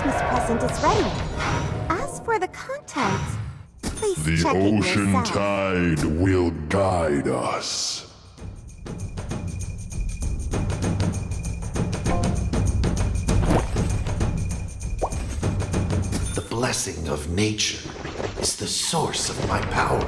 Christmas present is ready. As for the contents, please The check it ocean yourself. tide will guide us. The blessing of nature is the source of my power.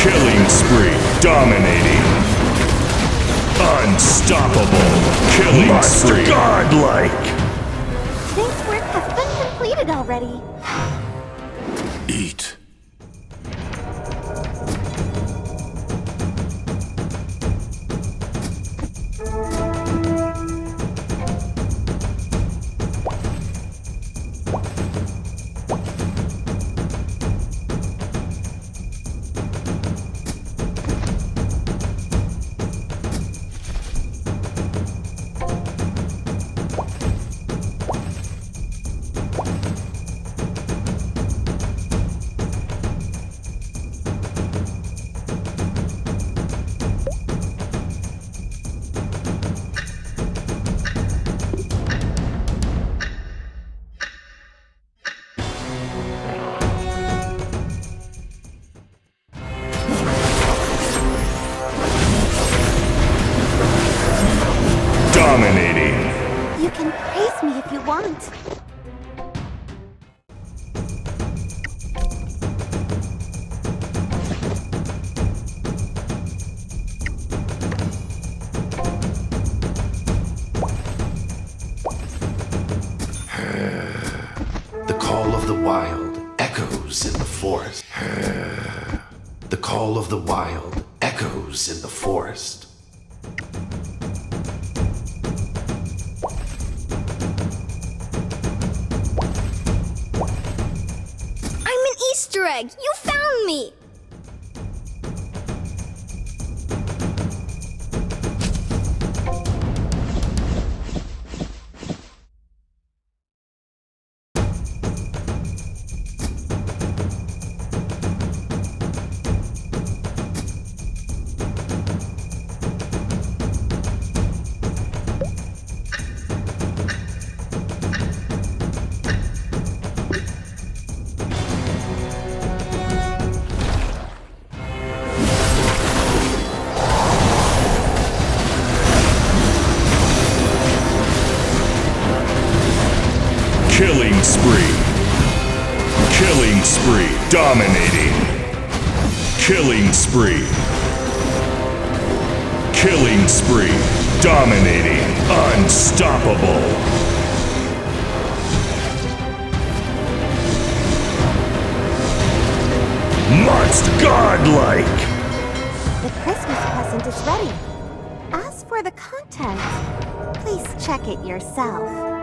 Killing spree, dominating. Unstoppable. Killing spree. Godlike. Today's work has been completed already. Eat. Dominating. You can praise me if you want. The call of the wild echoes in the forest. The call of the wild echoes in the forest. I'm an Easter egg! You found me! Killing spree. Killing spree, dominating. Killing spree. Killing spree, dominating. Unstoppable. Monster godlike. The Christmas present is ready. As for the contents, please check it yourself.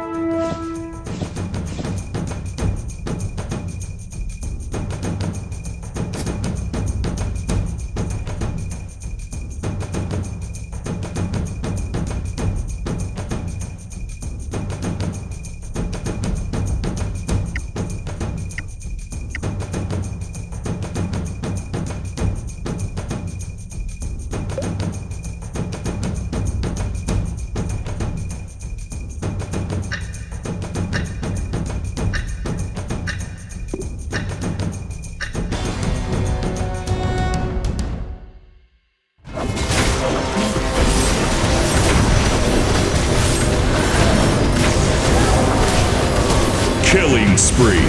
Killing spree.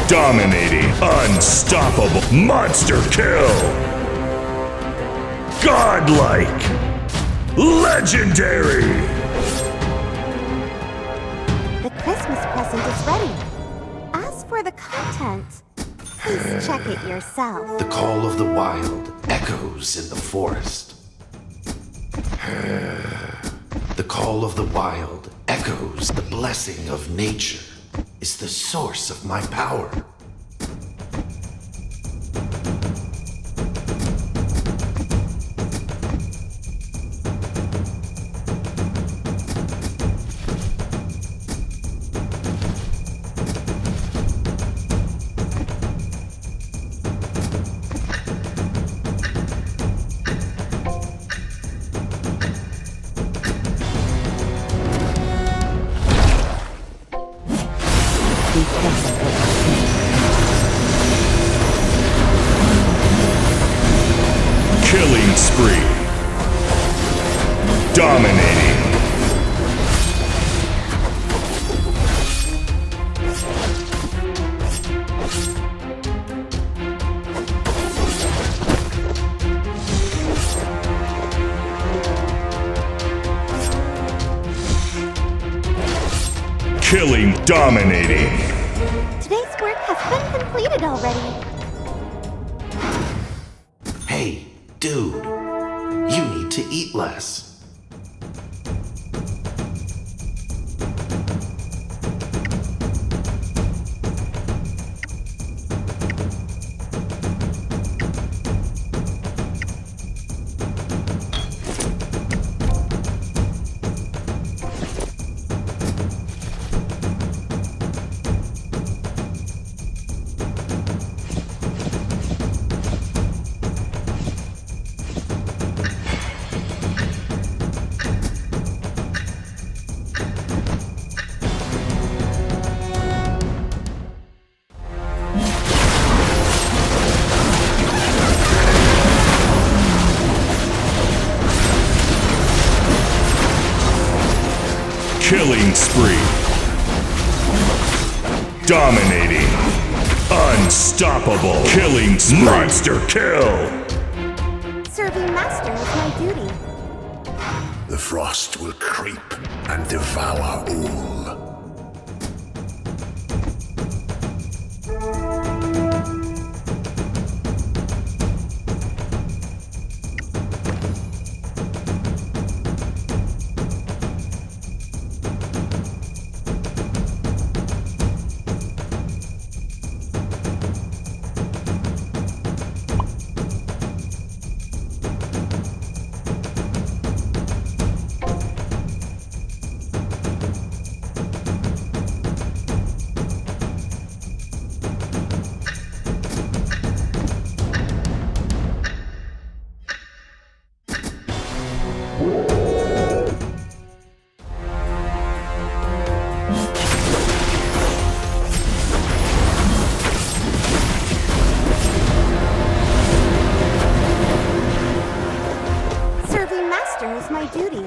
Dominating. Unstoppable. Monster kill. Godlike! Legendary! The Christmas present is ready. As for the contents, please check it yourself. The call of the wild echoes in the forest. The call of the wild echoes. The blessing of nature is the source of my power. Killing spree. Dominating. Killing, dominating. Today's work has been completed already. Hey, dude, you need to eat less. Killing spree. Dominating. Unstoppable. Killing spree. Monster kill. Serving Master is my duty. The frost will creep and devour all. Serving Master is my duty.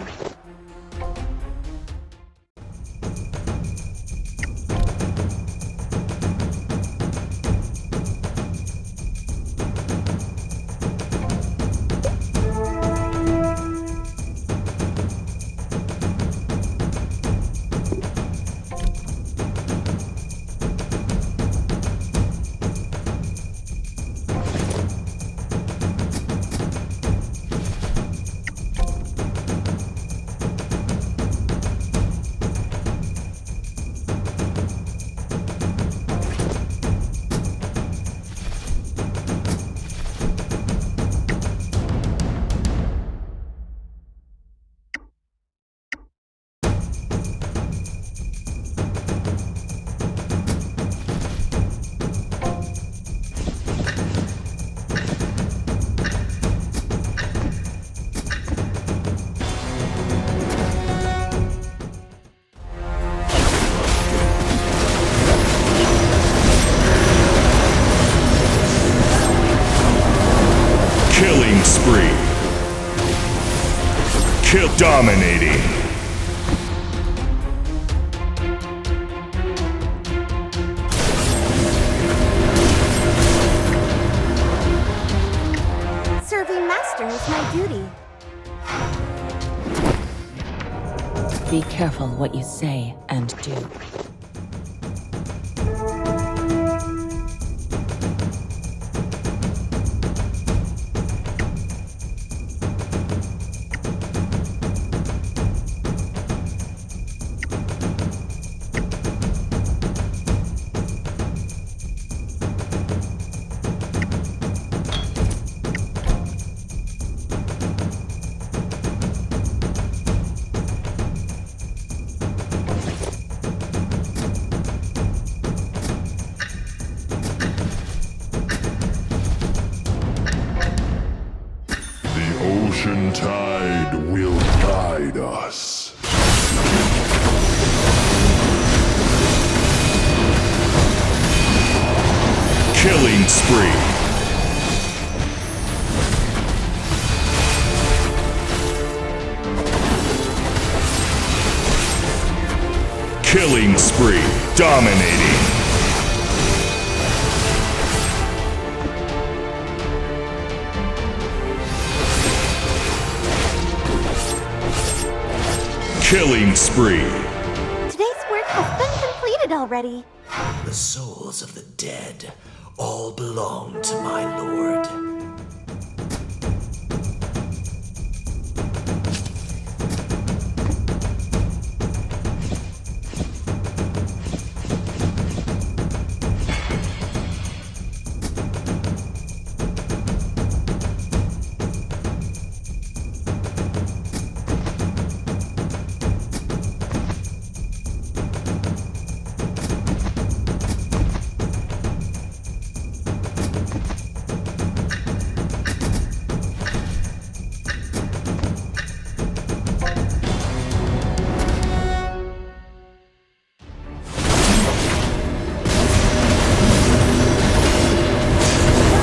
Killing spree. Kill, dominating. Serving Master is my duty. Be careful what you say and do. The ocean tide will guide us. Killing spree. Killing spree. Dominating. Killing spree. Today's work has been completed already. The souls of the dead all belong to my lord.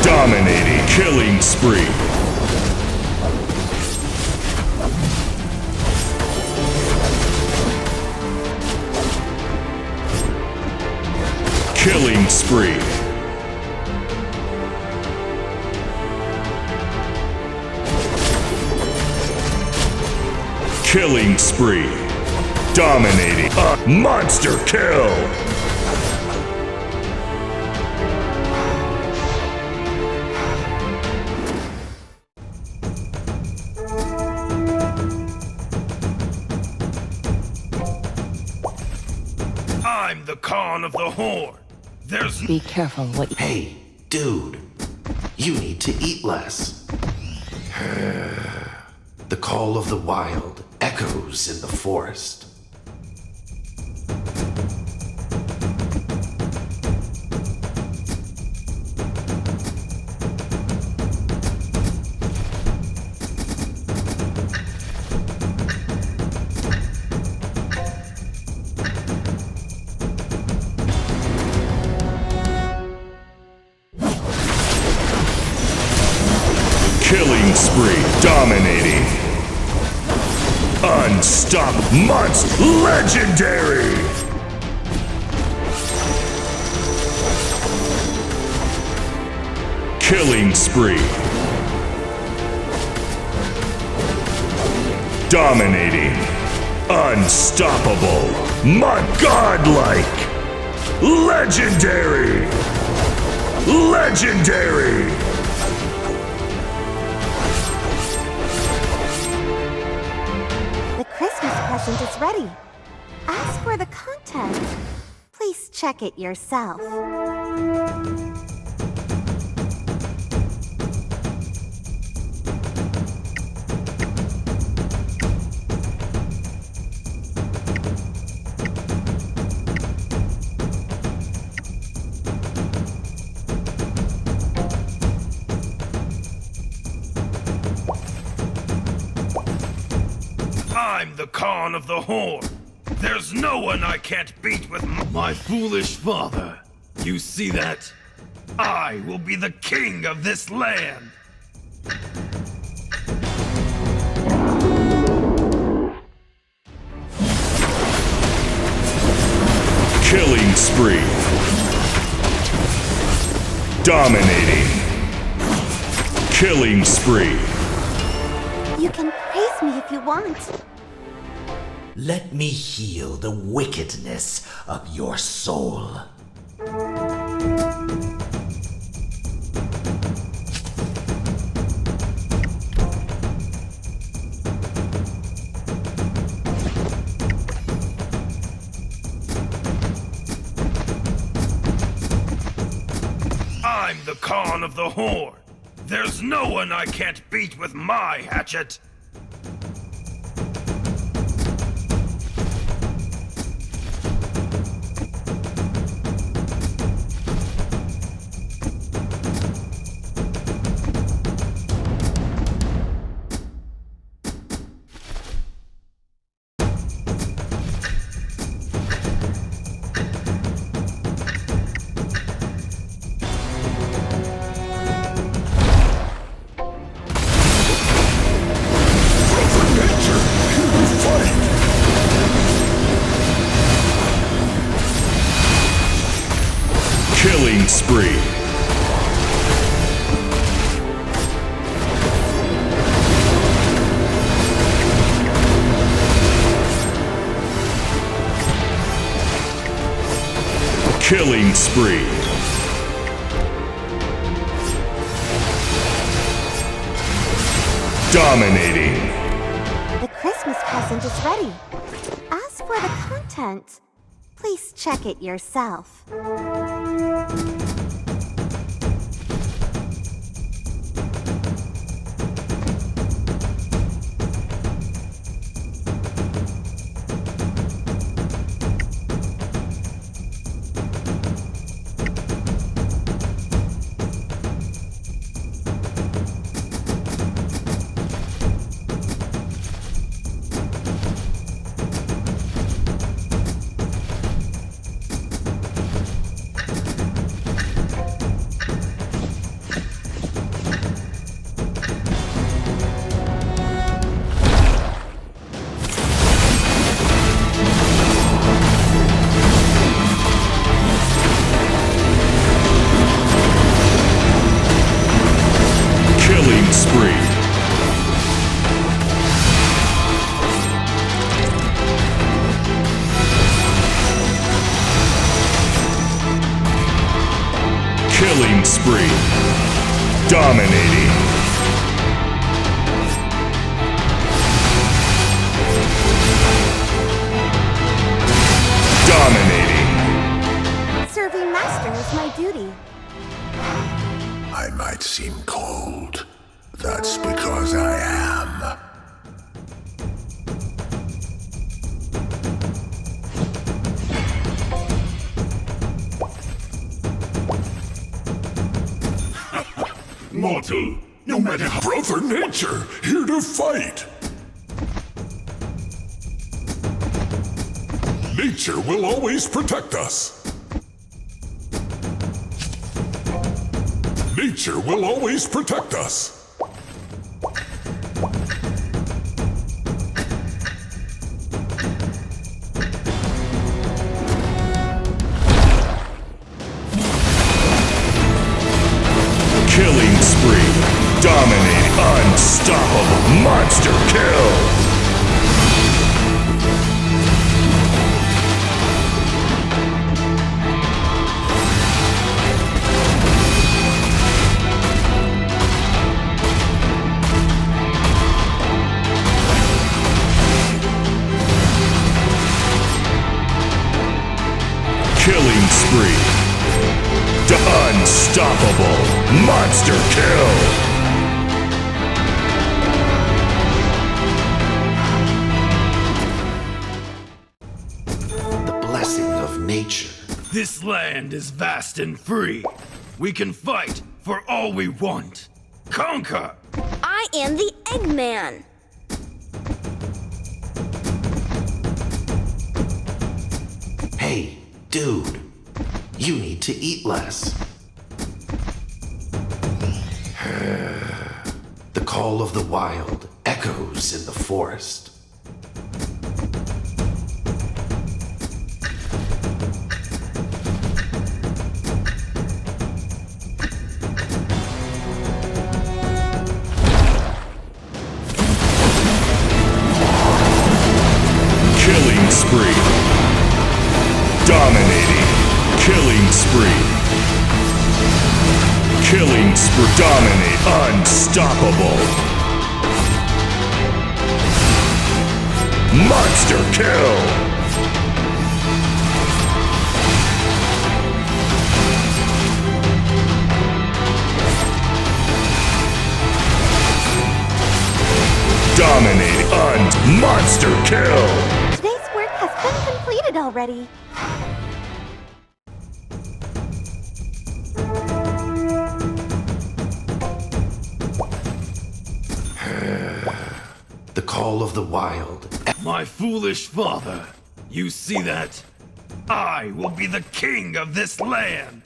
Dominating. Killing spree. Killing spree. Killing spree. Dominating. Monster kill. I'm the Khan of the Horde. There's Be careful what you... Hey, dude, you need to eat less. The call of the wild echoes in the forest. Killing spree. Dominating. Unstop. Monster. Legendary. Killing spree. Dominating. Unstoppable. Godlike. Legendary. Legendary. The Christmas present is ready. Ask for the content. Please check it yourself. I'm the Khan of the Horde. There's no one I can't beat with my foolish father. You see that? I will be the king of this land. Killing spree. Dominating. Killing spree. You can praise me if you want. Let me heal the wickedness of your soul. I'm the Khan of the Horde. There's no one I can't beat with my hatchet. Killing spree. Killing spree. Dominating. The Christmas present is ready. As for the content, please check it yourself. Killing spree. Killing spree. Dominating. Dominating. Serving Master is my duty. I might seem cold. That's because I am. Mortal, no matter how... Brother Nature, here to fight! Nature will always protect us. Nature will always protect us. Killing spree. Dominate. Unstoppable. Monster kill. Killing spree. Unstoppable. Monster kill. The blessing of nature. This land is vast and free. We can fight for all we want. Conquer! I am the Eggman. Hey, dude, you need to eat less. The call of the wild echoes in the forest. spree. Dominating. Killing spree. Killing spree. Dominate. Unstoppable. Monster kill. Dominate and monster kill! Today's work has been completed already. The call of the wild. My foolish father. You see that? I will be the king of this land.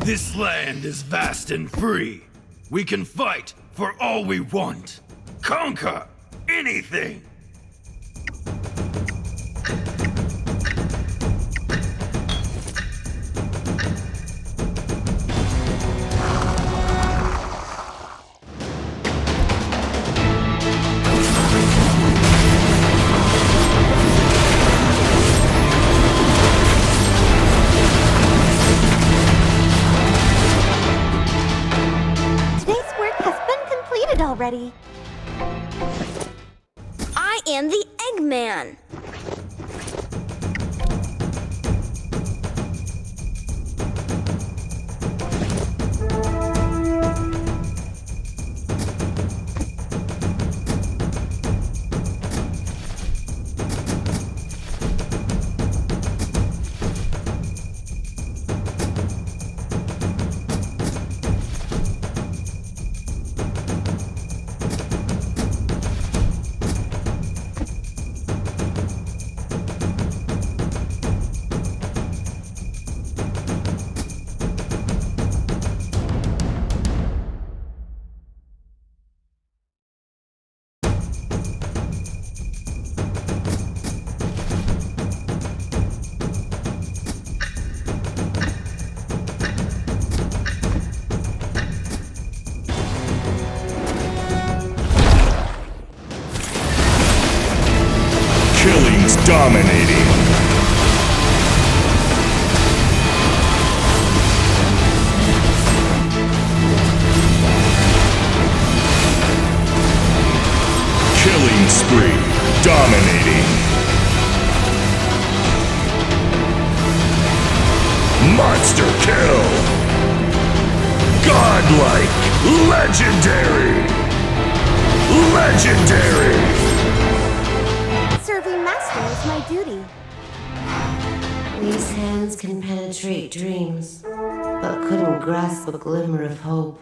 This land is vast and free. We can fight for all we want. Conquer anything. Already. I am the Eggman. Dominating. Killing spree. Dominating. Monster kill. Godlike. Legendary. Legendary. Serving Master is my duty. These hands can penetrate dreams, but couldn't grasp a glimmer of hope.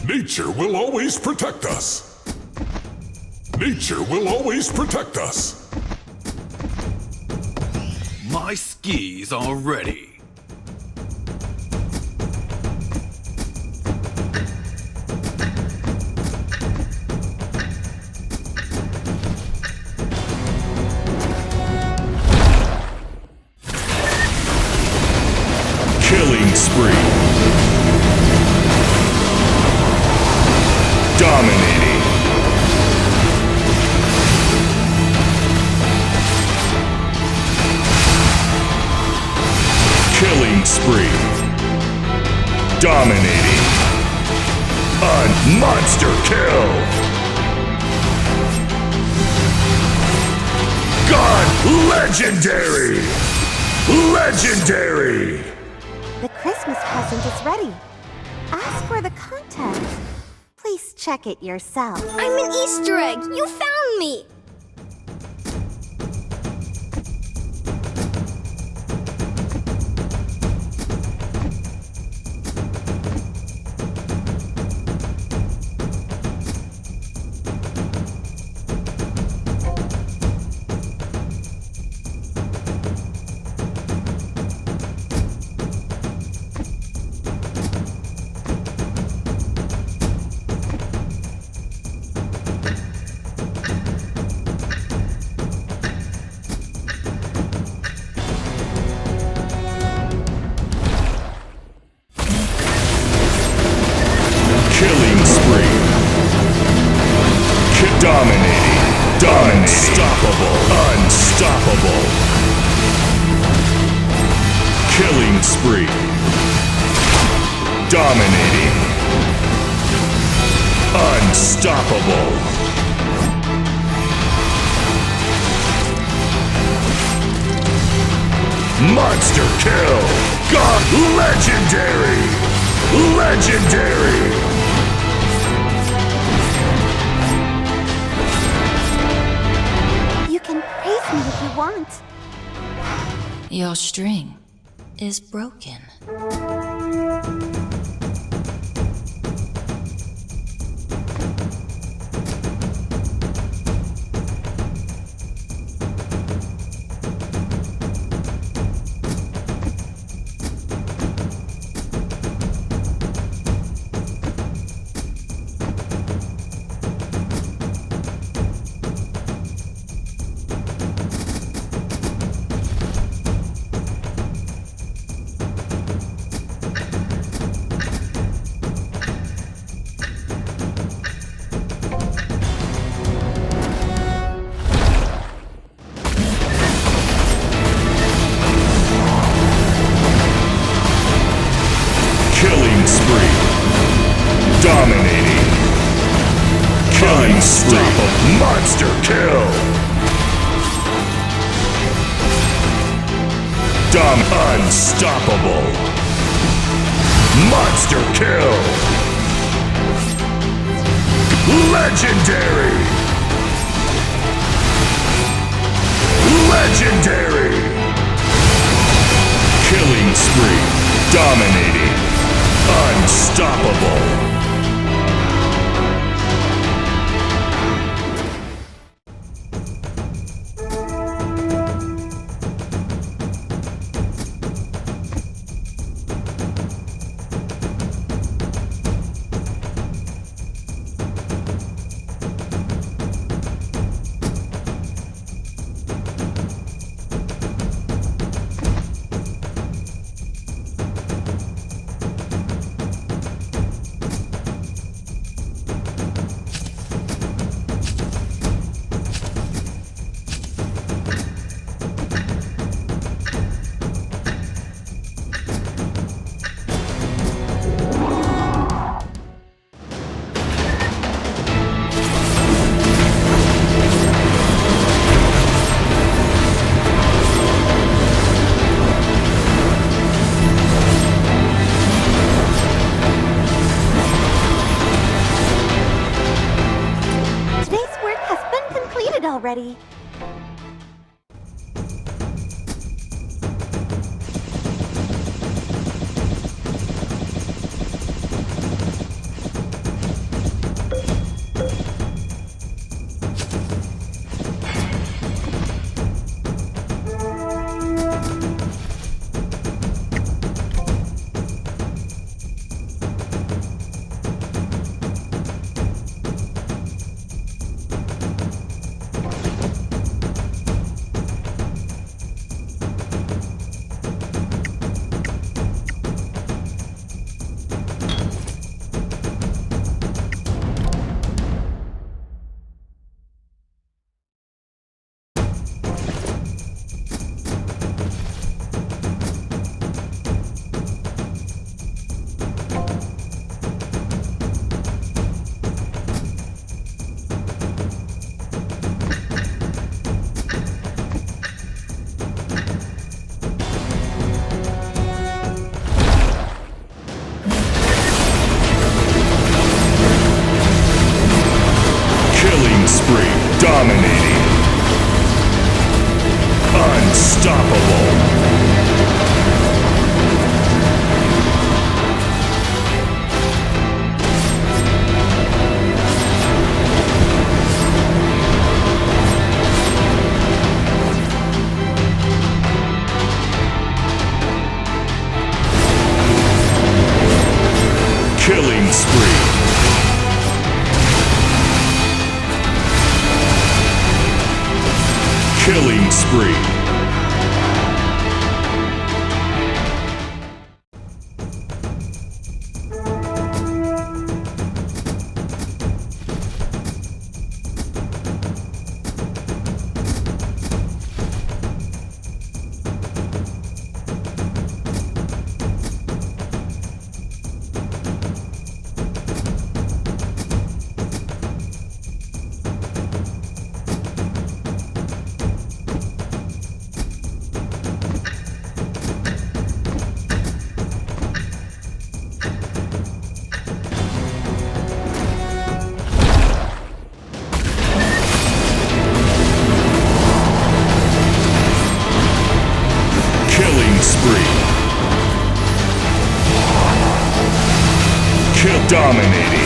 Nature will always protect us. Nature will always protect us. My skis are ready. Killing spree. Dominating. Killing spree. Dominating. A monster kill. God, legendary. Legendary. The Christmas present is ready. Ask for the contents. Please check it yourself. I'm an Easter egg. You found me. Killing spree. Dominating. Unstoppable. Unstoppable. Killing spree. Dominating. Unstoppable. Monster kill. God, legendary. Legendary. You can praise me if you want. Your string is broken. Killing spree. Dominating. Killing spree. Monster kill. Unstoppable. Monster kill. Legendary. Legendary. Killing spree. Dominating. Unstoppable. Already. Dominating. Unstoppable. Killing spree. Killing spree. Dominating.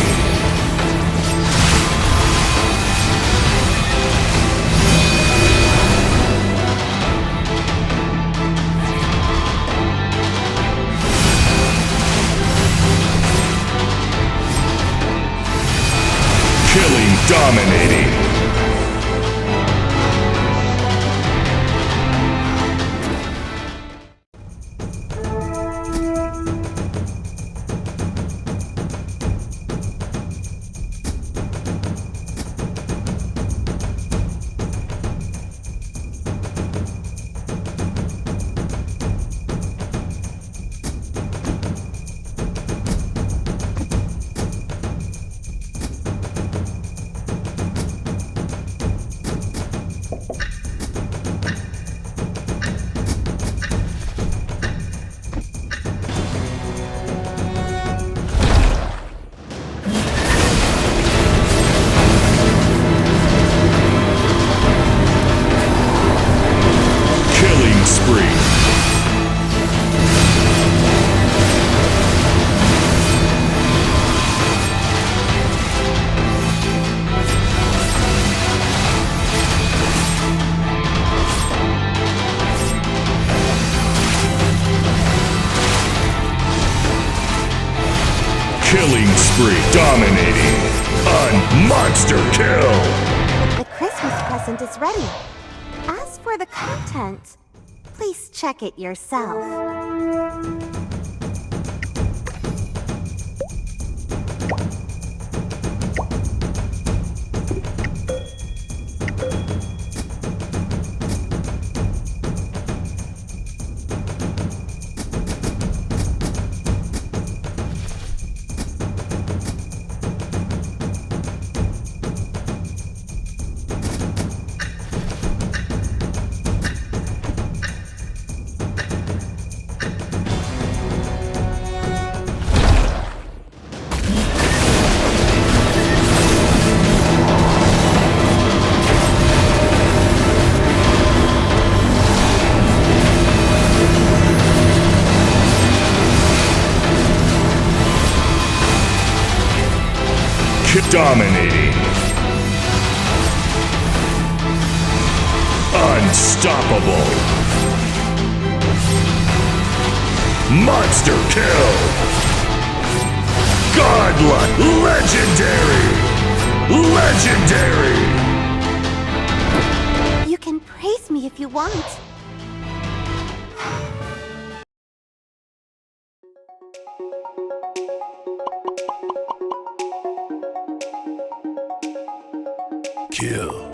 Killing, dominating. Killing spree. Killing spree. Dominating. Monster kill. The Christmas present is ready. As for the content, please check it yourself. Dominating. Unstoppable. Monster kill. Godlike. Legendary. Legendary. You can praise me if you want. Kill.